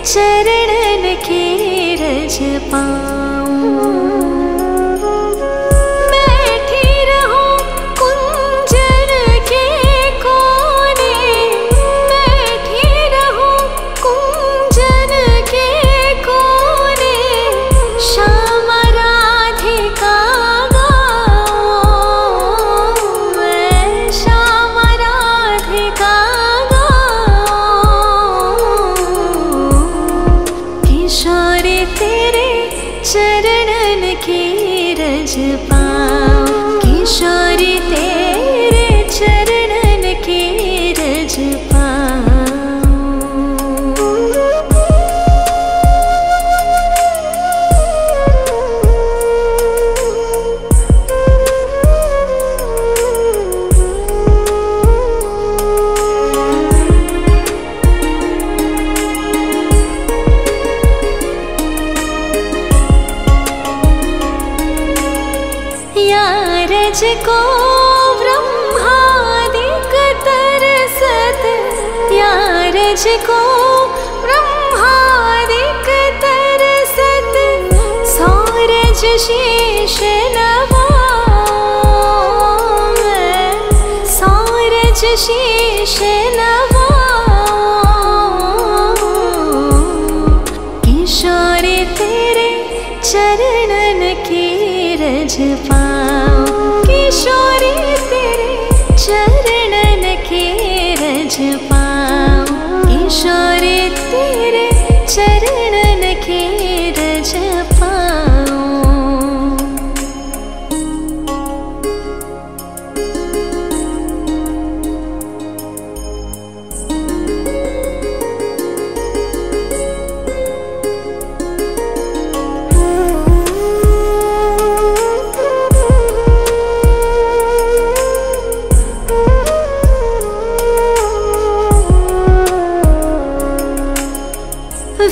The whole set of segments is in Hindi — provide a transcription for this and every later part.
चरणन की रज पाऊं। बैठी रहूं कुंजन के कोने, बैठी रहूं कुंजन के कोने, श्याम राधिका गाऊं, मैं श्याम राधिका किशोरी तेरे चरणन की रज पाऊं, किशोरी तेरे चरणन की रज रज को ब्रह्मादिक तरसत, या रज को ब्रह्मादिक तरसत, सौरज शीश नवाऊं, मैं सौरज शीश नवाऊं, किशोरी तेरे चरणन की रज पाऊं, किशोरी तेरे चरणन की रज पाऊं, किशोरी तेरे चरणन की रज पाऊं।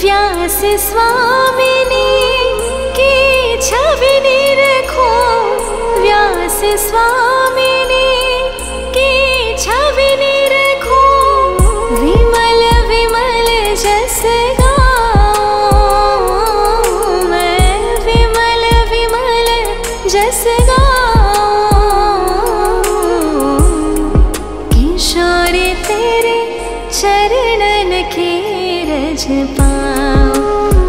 व्यास स्वामिनी की छवि निरखो, व्यास स्वामिनी की छवि निरखो, विमल विमल जस गाऊं, मैं विमल विमल जस गाऊं, किशोरी तेरे चरणन की रज पाऊं,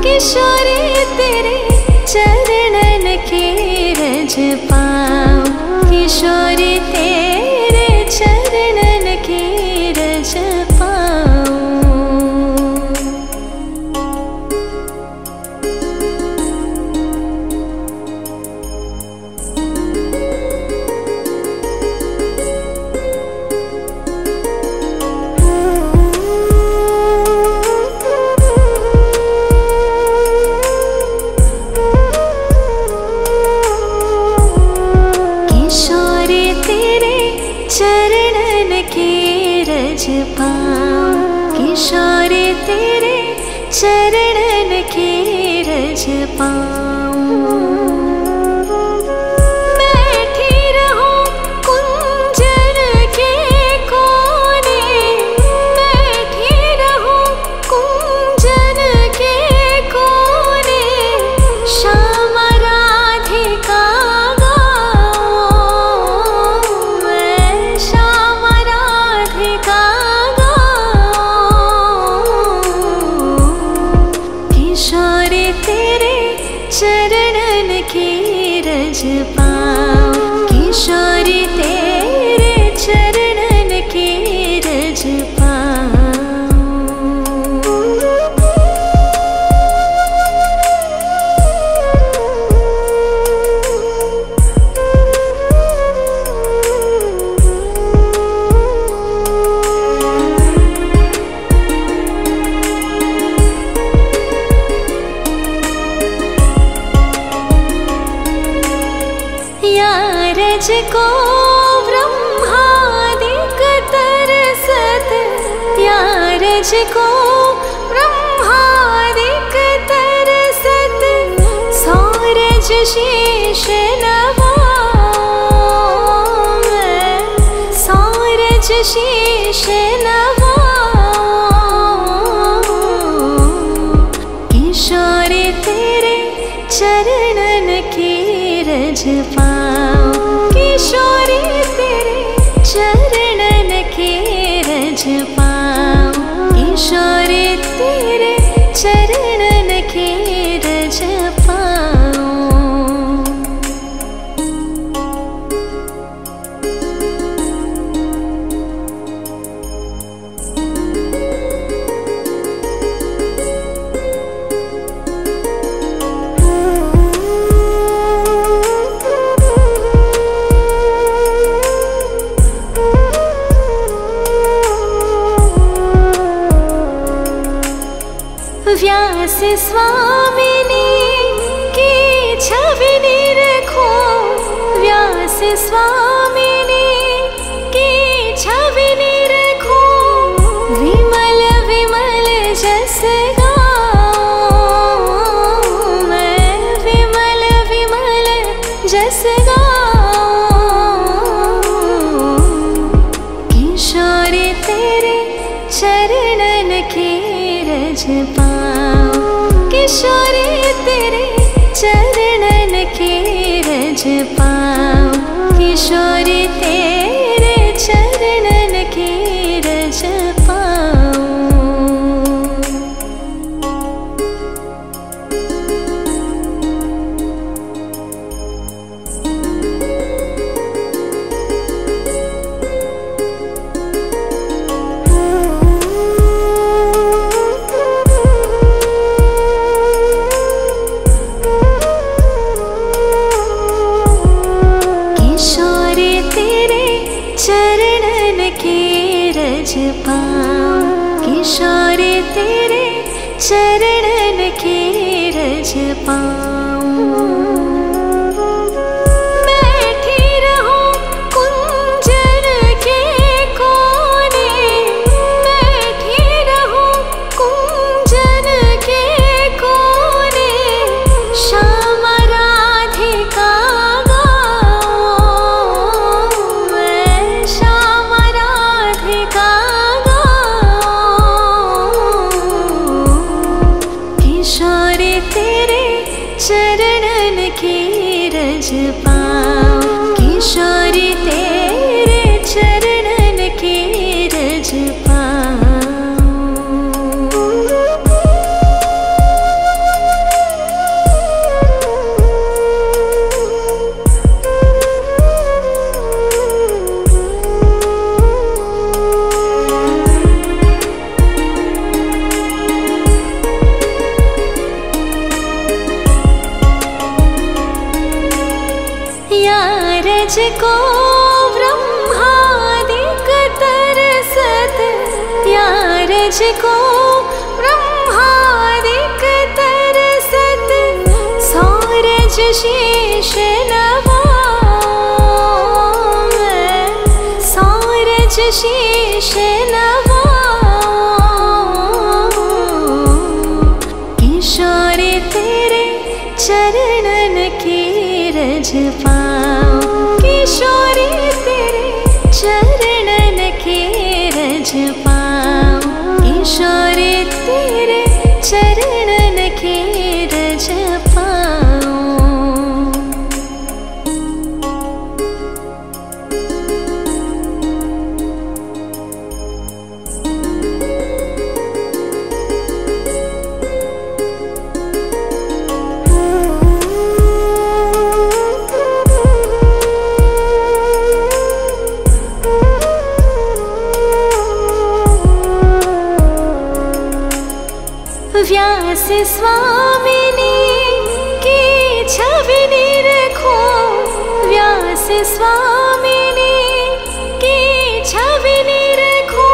किशोरी तेरे चरणन की रज पाऊं, किशोरी तेरे चरणन की रज पाऊं। चरणन की रज पाऊं, किशोरी तेरे चरणन की रज पाऊं। बैठी रहूं कुंजन के कोने, बैठी रहूं कुंजन के कोने, श्याम राधिका चरणन की रज पाऊं, किशोरी तेरे चरणन की रज रज को ब्रह्मादिक तरसत, या रज को ब्रह्मादिक तरसत, सौरज शीश नवाऊं, मैं सौरज शीश नवाऊं, चरणन की रज पाऊं, किशोरी तेरे चरणन की रज पाऊं, किशोरी तेरे चरणन की रज पाऊं। व्यास स्वामिनी की छवि निरखो, व्यास स्वामिनी की छवि निरखो, विमल विमल जस गाऊं मैं, विमल विमल जस गाऊं, किशोरी तेरे चरणन की रज पाऊं, किशोरी तेरे चरणन की रज पाऊं, किशोरी तेरे चरणन की रज पाऊं। चरणन की रज पाऊं, किशोरी तेरे चरणन की रज पाऊं। बैठी रहूं कुंजन के कोने, बैठी रहूं कुंजन के कोने, श्याम राधिका चरणन की रज पाऊं, किशोरी तेरे चरणन की रज रज को ब्रह्मादिक तरसत, या रज को ब्रह्मादिक तरसत, सौरज शीश नवाऊं मैं, सौरज शीश नवाऊं, किशोरी तेरे चरणन की रज पाऊं, किशोरी तेरे चरणन की रज पाऊं, किशोरी तेरे चरणन की रज पाऊं। व्यास स्वामिनी की छवि निरखो, व्यास स्वामिनी की छवि निरखो,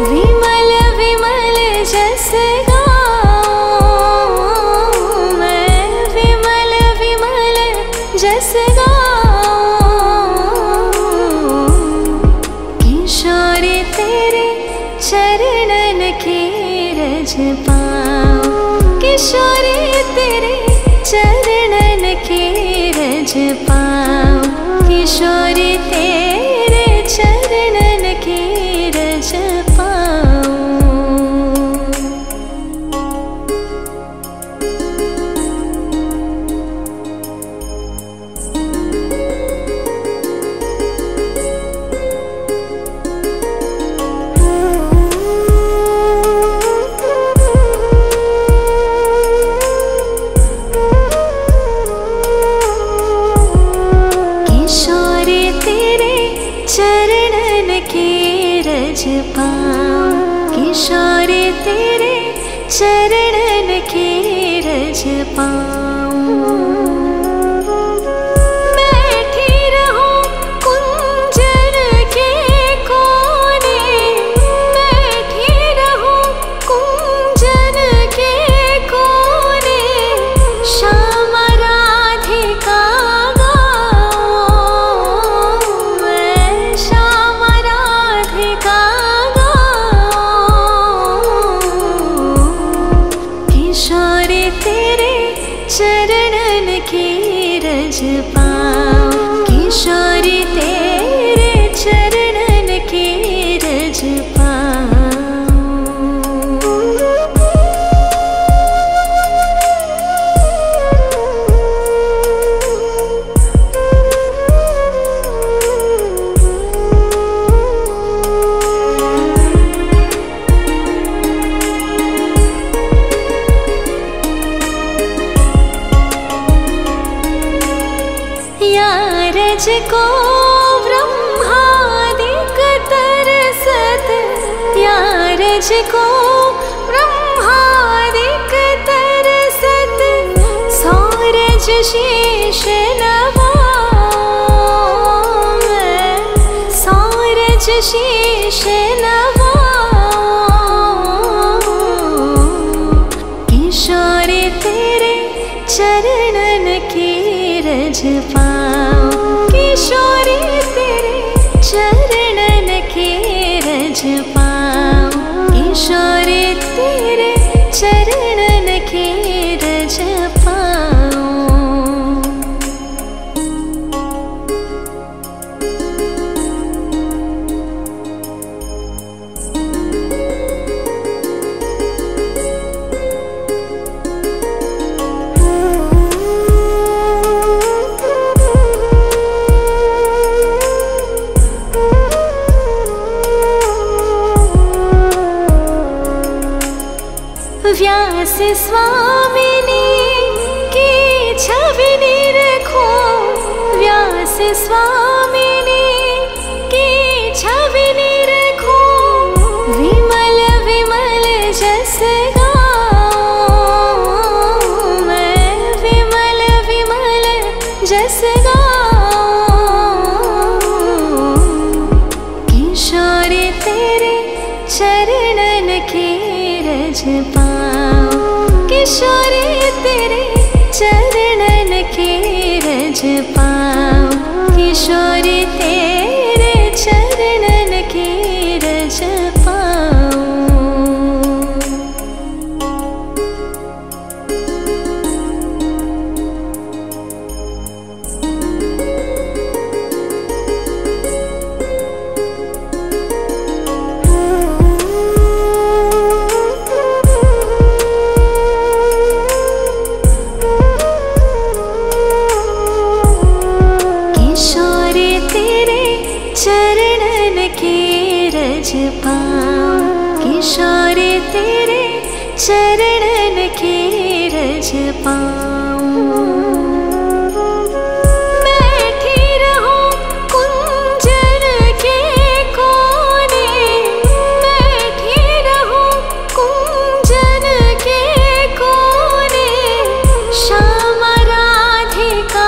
विमल विमल जस गाऊं मैं, विमल विमल जस गाऊं, किशोरी तेरे चरणन की रज पाऊं, किशोरी तेरे चरणन की रज पाऊं, किशोरी तेरे चरणन की रज पाऊं। चरणन के रज पाऊं। बैठी रहूं कुंजन के कोने, बैठी रहूं कुंजन के कोने, श्याम राधिका गाऊं, मैं श्याम राधिका किशोरी तेरे चरणन के रज पाऊं, किशोरी तेरे चरणन के रज रज को ब्रह्मादिक तरसत, या रज को ब्रह्मादिक तरसत, सौरज शीश नवाऊं, मैं सौरज शीश नवाऊं। किशोरी तेरे चरणन के रज पाऊं, किशोरी तेरे चरणन के रज पाऊं, किशोरी तेरे चरणन के रज पाऊं। व्यास स्वामिनी की छवि निरखूं, व्यास स्वामिनी की छवि निरखूं, विमल विमल जस गाऊं, मैं विमल विमल जस गाऊं। किशोरी तेरे चरणन के रज पाऊं, किशोरी तेरे चरणन के रज पाऊं, किशोरी तेरे चरणन के रज पाऊं। चरणन के रज पाऊं, किशोरी तेरे चरणन के रज पाऊं। बैठी रहूं कुंजन के कोने, बैठी रहूं कुंजन के कोने, श्याम राधिका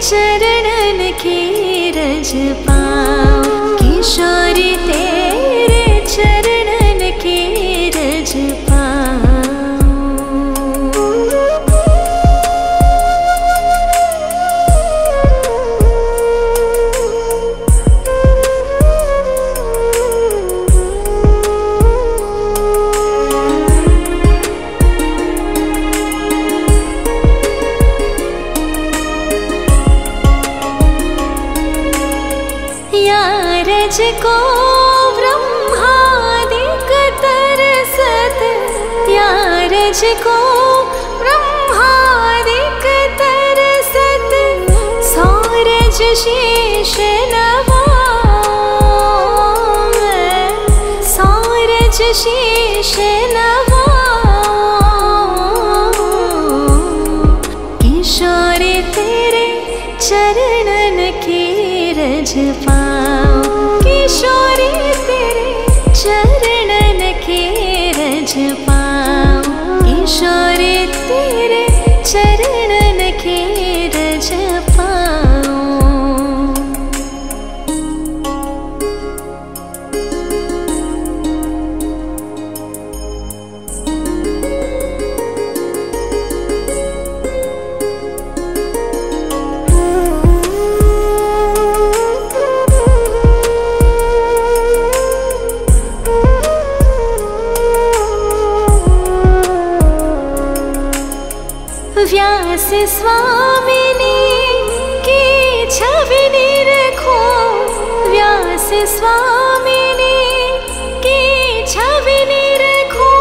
चरणन के रज पाऊं, किशोरी तेरे चरणन के रज रज को ब्रह्मादिक तरसत, या रज को ब्रह्मादिक तरसत, सौरज शीश नवाऊं, मैं सौरज शीश नवाऊं। किशोरी तेरे चरणन की रज पाऊं, किशोरी तेरे चरणन की रज पाऊं, किशोरी तेरे चरणन की रज पाऊं। व्यास स्वामिनी की छवि निरखो, व्यास स्वामिनी की छवि निरखो,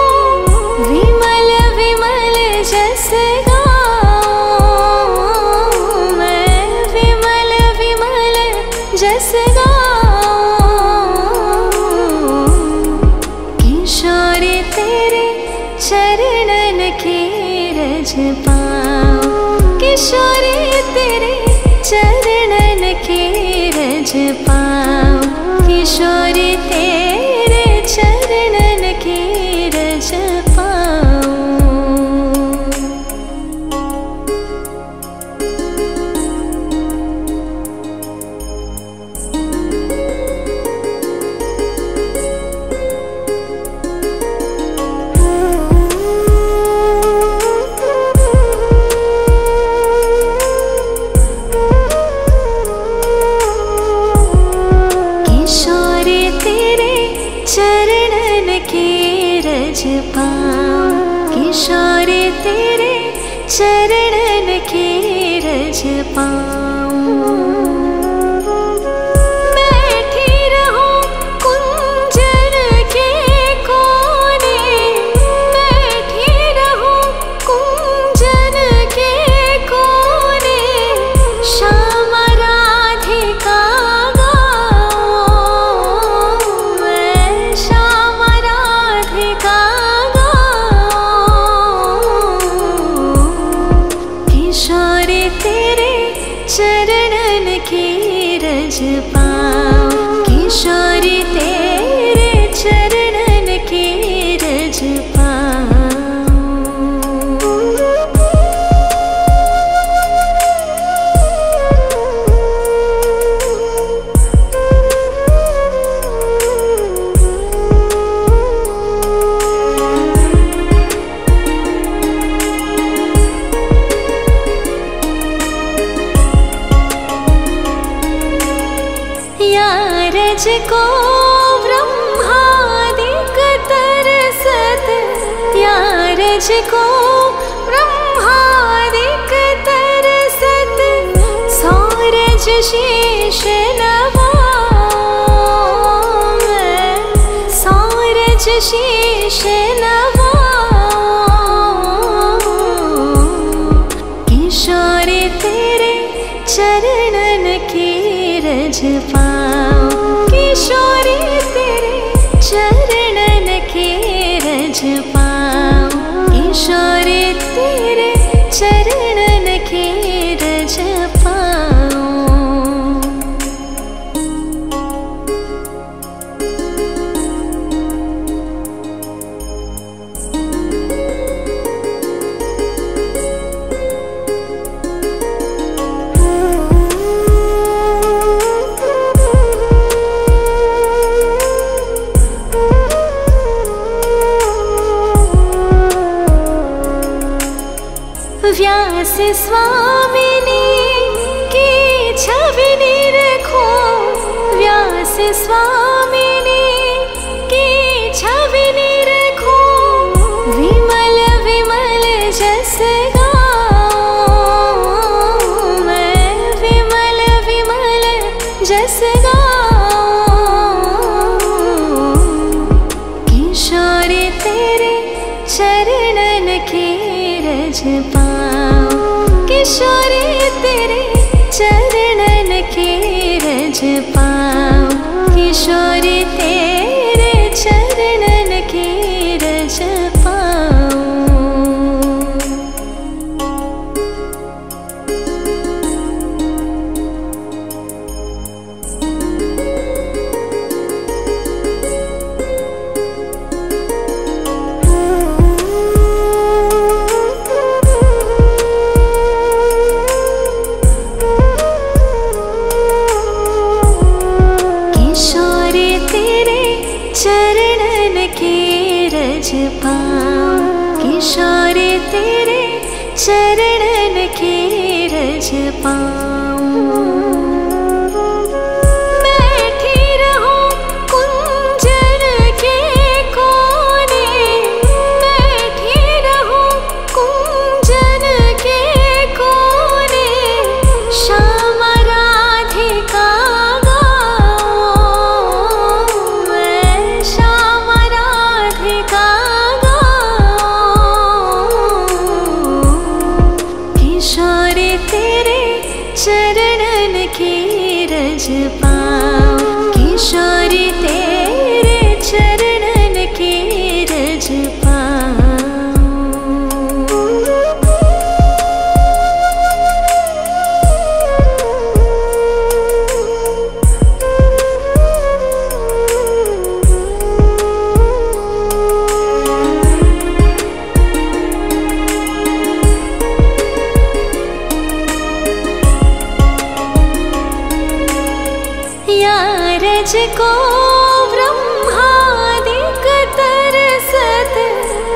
विमल विमल जस गाऊं मैं, विमल विमल जस गाऊं। किशोरी तेरे चरणन की रज पाऊं, किशोरी तेरे चरणन की रज पाऊं, किशोरी तेरे चरणन की रज पाऊं। चरणन की रज पाऊं, किशोरी तेरे चरणन की रज पाऊं। बैठी रहूं कुंजन के कोने, बैठी रहूं कुंजन के कोने, श्याम राधिका चरणन की रज पाऊं, किशोरी तेरे चरणन की रज पाऊं। रज को ब्रह्मादिक तरसत, या रज को ब्रह्मादिक तरसत, सौरज शीश नवाऊं मैं, सौरज शीश नवाऊं। किशोरी तेरे चरणन की रज पाऊं, किशोरी तेरे चरणन की रज पाऊं, किशोरी तेरे चरणन की रज पाऊं। व्यास स्वामिनी की छवि निरखो, व्यास स्वामिनी की छवि निरखो, विमल विमल जस गाऊं मैं, विमल विमल जस गाऊं। किशोरी तेरे चरणन की रज पाऊं, किशोरी तेरे चरणन की रज पाऊं, किशोरी तेरे चरणन की रज पाऊं। पाऊं। बैठी रहूं कुंजन के कोने, बैठी रहूं कुंजन के कोने, श्याम राधिका गाऊं, मैं श्याम राधिका किशोरी तेरे चरणन की रज पाऊं, किशोरी तेरे चरणन की रज रज को ब्रह्मादिक तरसत,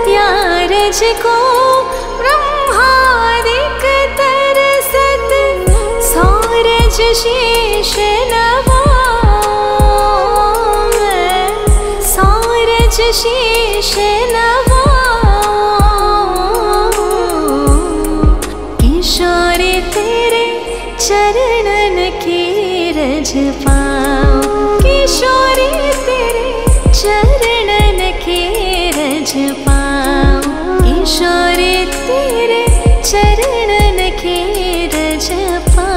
या रज को ब्रह्मादिक तरसत, सौरज शीश नवाऊं, सौरज शीश नवाऊं, किशोरी तेरे चरणन की रज पाऊं, किशोरी तेरे चरणन की रज पाऊं, किशोरी तेरे चरणन की रज पाऊं।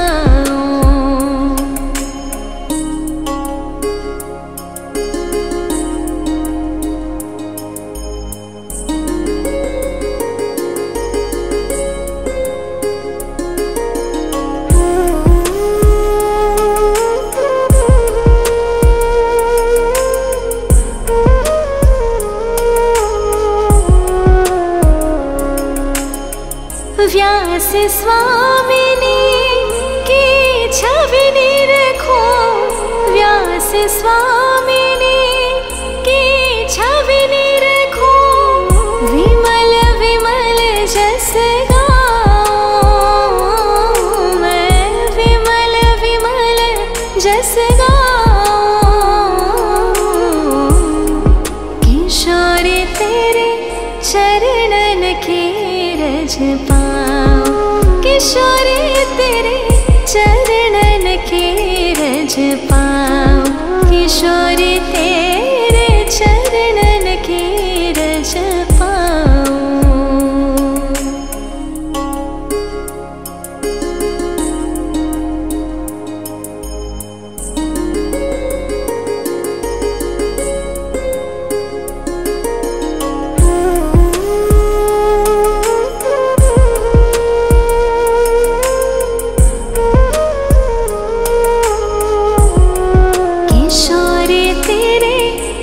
व्यास स्वामिनी की छवि निरखो, व्यास स्वामिनी की छवि निरखो, विमल विमल जस गाऊं, मैं विमल विमल जस गाऊं, किशोरी तेरे चरणन की रज पाऊं, किशोरी तेरे चरणन की रज पाऊं, किशोरी तेरे चरणन की रज पाऊं।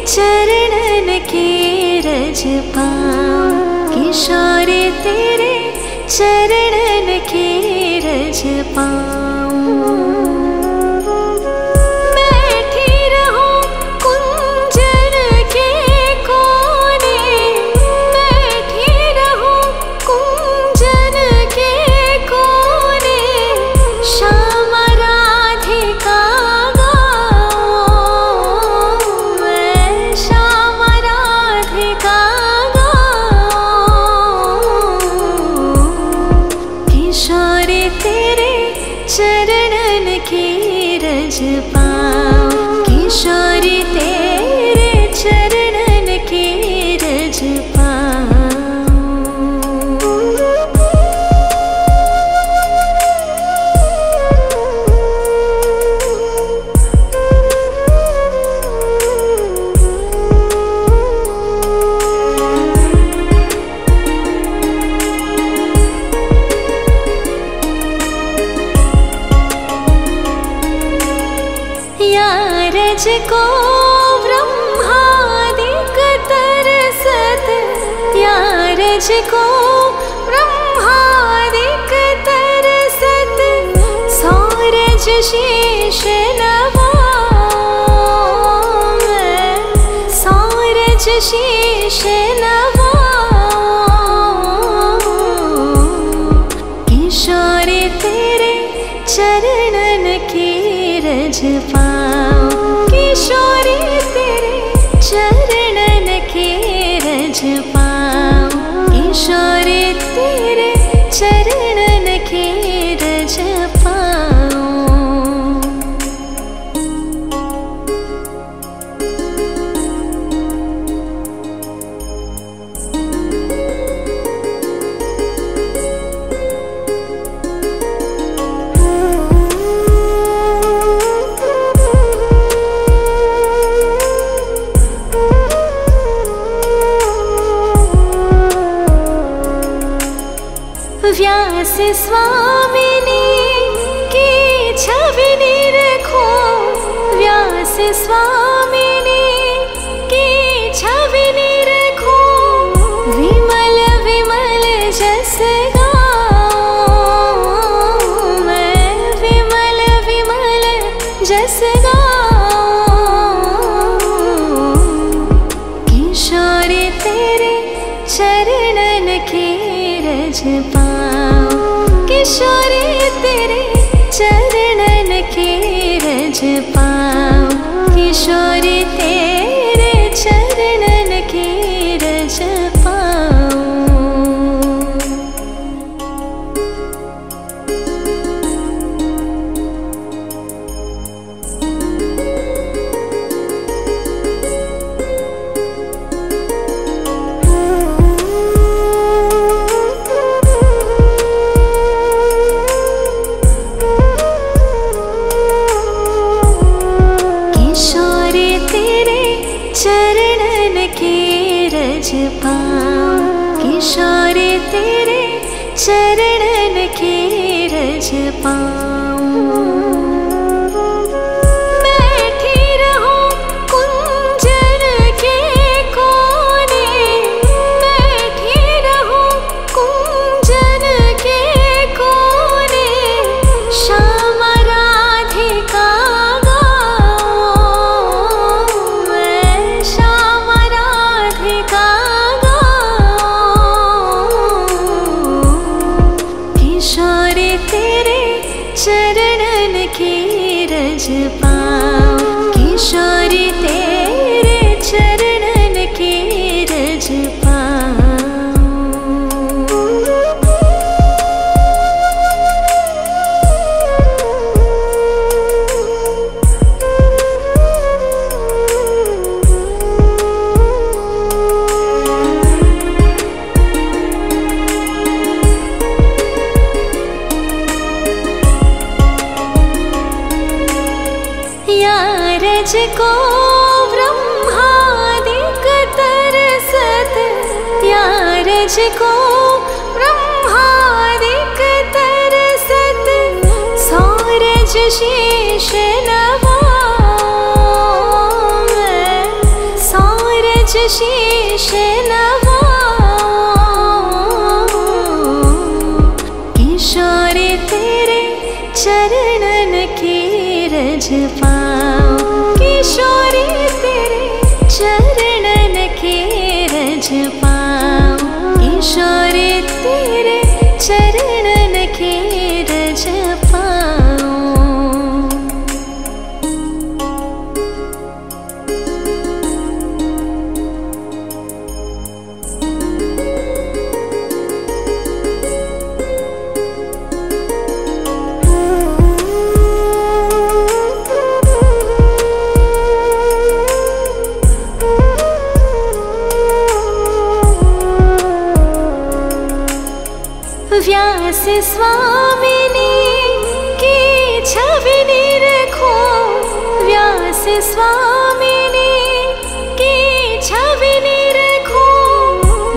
चरणन की रज पाऊं, किशोरी तेरे चरणन की रज पाऊं। बैठी रहूं कुंजन के कोने, बैठी रहूं कुंजन के कोने, श्याम राधिका चरणन की रज पाऊं, किशोरी तेरे चरणन की रज रज को ब्रह्मादिक तरसत, या रज को ब्रह्मादिक तरसत, सौरज शीश नवाऊं, सौरज शीश नवाऊं, किशोरी तेरे चरणन की रज पाऊं। किशोरी तेरे चरणन की रज पाऊं। किशोरी तेरे चरणन की रज पाऊं। व्यास स्वामिनी की छवि निरखो। व्यास स्वामिनी की छवि निरखो। विमल विमल जस गाऊं मैं। विमल विमल जस गाऊं। किशोरी तेरे चरणन की रज पाऊं। किशोरी तेरे चरणन की रज पाऊं। किशोरी तेरे चरणन की रज पाऊं। चरणन की रज पाऊं। किशोरी तेरे चरणन की रज पाऊं। बैठी रहूं कुंजन के कोने। बैठी रहूं कुंजन के कोने। श्याम राधिका चरणन की रज पाऊं। किशोरी तेरे चरणन की रज रज को ब्रह्मादिक तरसत। या रज को ब्रह्मादिक तरसत। सौरज शीश नवाऊं मैं। सौरज शीश नवाऊं। किशोरी तेरे चरणन की रज पाऊं। किशोरी तेरे चरणन की रज पाऊं। किशोरी तेरे चरणन की रज पाऊं। व्यास स्वामिनी की छवि निरखो। व्यास स्वामिनी की छवि निरखो।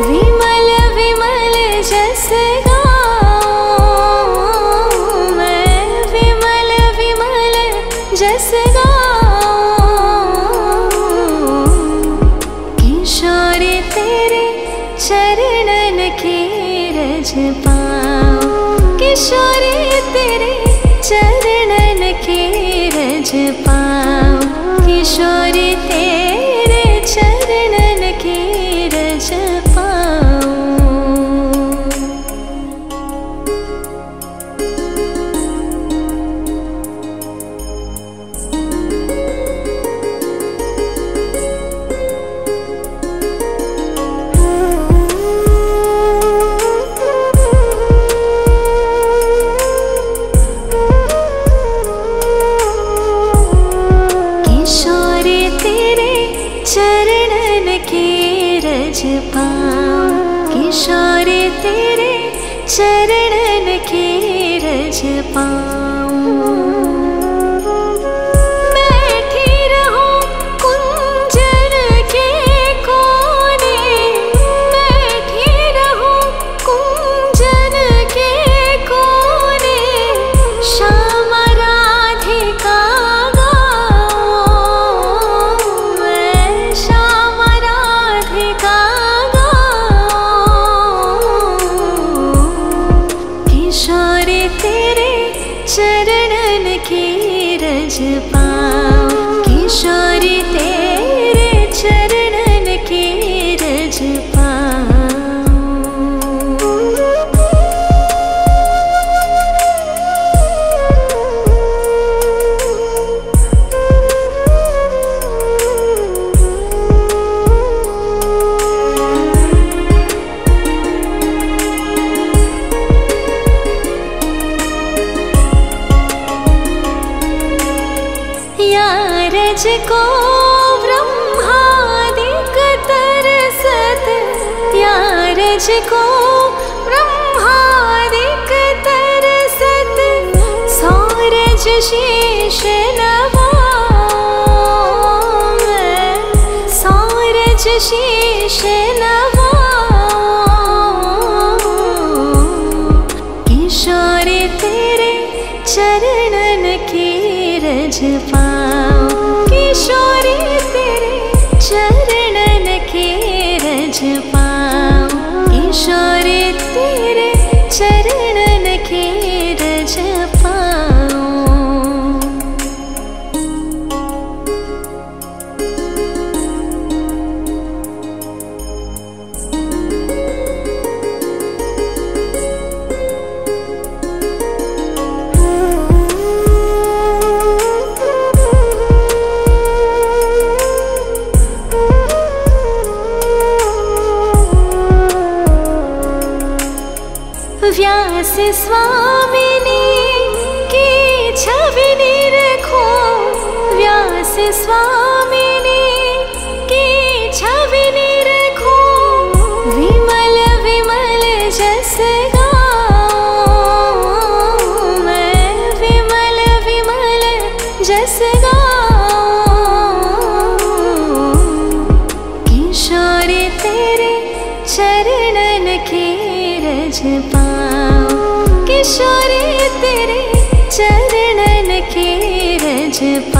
विमल विमल जस गाऊं मैं। विमल विमल जस गाऊं। किशोरी तेरे चरणन की रज पाऊं। किशोरी तेरे चरणन की रज पाऊं। किशोरी तेरे चरणन की रज पाऊं। रज पाऊं। बैठी रहूं कुंजन के कोने, बैठी रहूं कुंजन के कोने, श्याम राधिका गाऊं, मैं श्याम राधिका किशोरी तेरे चरणन की रज पाऊं, किशोरी तेरे चरणन की रज रज को ब्रह्मादिक तरसत, या रज को ब्रह्मादिक तरसत, सौरज शीश नवाऊं, मैं सौरज शीश नवाऊं, किशोरी तेरे चरणन की रज पाऊं, किशोरी तेरे चरणन की रज पाऊं, किशोरी तेरे चरणन की रज पाऊं। व्यास स्वामिनी की छवि निरखो, व्यास स्वामिनी की छवि निरखो, विमल विमल जस गाऊं, मैं विमल विमल जस गाऊं, किशोरी तेरे चरणन की रज पाऊं, किशोरी तेरे चरणन की रज पाऊं।